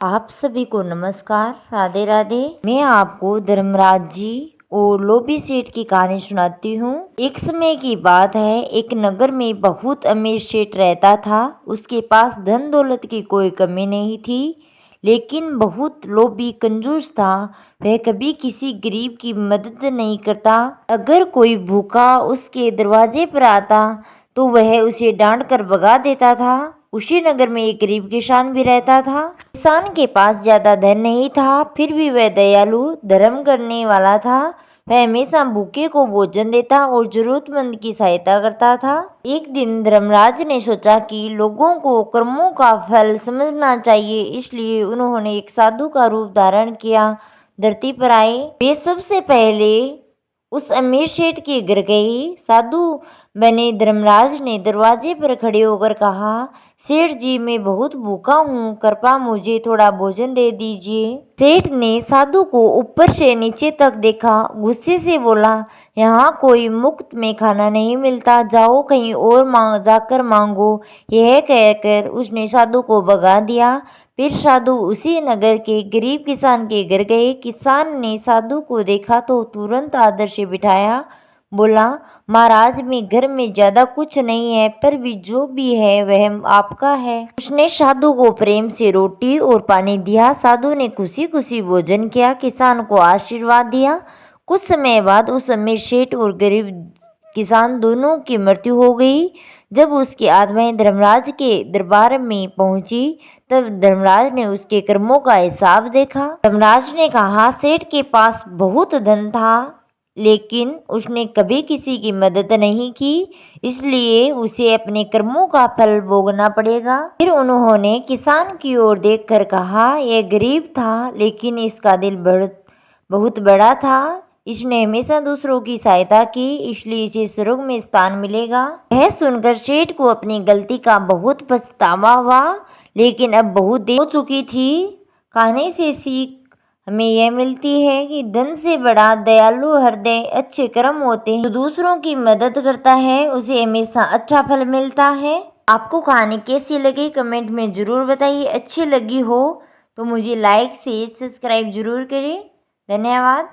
आप सभी को नमस्कार, राधे राधे। मैं आपको धर्मराज जी और लोभी सेठ की कहानी सुनाती हूँ। एक समय की बात है, एक नगर में बहुत अमीर सेठ रहता था। उसके पास धन दौलत की कोई कमी नहीं थी, लेकिन बहुत लोभी कंजूस था। वह कभी किसी गरीब की मदद नहीं करता। अगर कोई भूखा उसके दरवाजे पर आता तो वह उसे डांट कर भगा देता था। उसी नगर में एक गरीब किसान भी रहता था। किसान के पास ज्यादा धन नहीं था, फिर भी वह दयालु धर्म करने वाला था। वह हमेशा भूखे को भोजन देता और जरूरतमंद की सहायता करता था। एक दिन धर्मराज ने सोचा कि लोगों को कर्मों का फल समझना चाहिए, इसलिए उन्होंने एक साधु का रूप धारण किया। धरती पर आए। वे सबसे पहले उस अमीर सेठ के घर गए। साधु बने धर्मराज ने दरवाजे पर खड़े होकर कहा, सेठ जी, मैं बहुत भूखा हूँ, कृपया मुझे थोड़ा भोजन दे दीजिए। सेठ ने साधु को ऊपर से नीचे तक देखा, गुस्से से बोला, यहाँ कोई मुफ्त में खाना नहीं मिलता, जाओ कहीं और जाकर मांगो। यह कहकर उसने साधु को भगा दिया। फिर साधु उसी नगर के गरीब किसान के घर गए। किसान ने साधु को देखा तो तुरंत आदर से बिठाया। बोला, महाराज, में घर में ज्यादा कुछ नहीं है, पर भी जो भी है वह आपका है। उसने साधु को प्रेम से रोटी और पानी दिया। साधु ने खुशी खुशी भोजन किया, किसान को आशीर्वाद दिया। कुछ समय बाद उस अमीर सेठ और गरीब किसान दोनों की मृत्यु हो गई। जब उसकी आत्माएं धर्मराज के दरबार में पहुंची, तब धर्मराज ने उसके कर्मों का हिसाब देखा। धर्मराज ने कहा, सेठ के पास बहुत धन था, लेकिन उसने कभी किसी की मदद नहीं की, इसलिए उसे अपने कर्मों का फल भोगना पड़ेगा। फिर उन्होंने किसान की ओर देखकर कहा, यह गरीब था, लेकिन इसका दिल बहुत बड़ा था। इसने हमेशा दूसरों की सहायता की, इसलिए इसे स्वर्ग में स्थान मिलेगा। यह सुनकर सेठ को अपनी गलती का बहुत पछतावा हुआ, लेकिन अब बहुत देर हो चुकी थी। कहानी से सीख हमें यह मिलती है कि धन से बड़ा दयालु हृदय, अच्छे कर्म होते हैं। जो दूसरों की मदद करता है उसे हमेशा अच्छा फल मिलता है। आपको कहानी कैसी लगी कमेंट में जरूर बताइए। अच्छी लगी हो तो मुझे लाइक से सब्सक्राइब जरूर करें। धन्यवाद।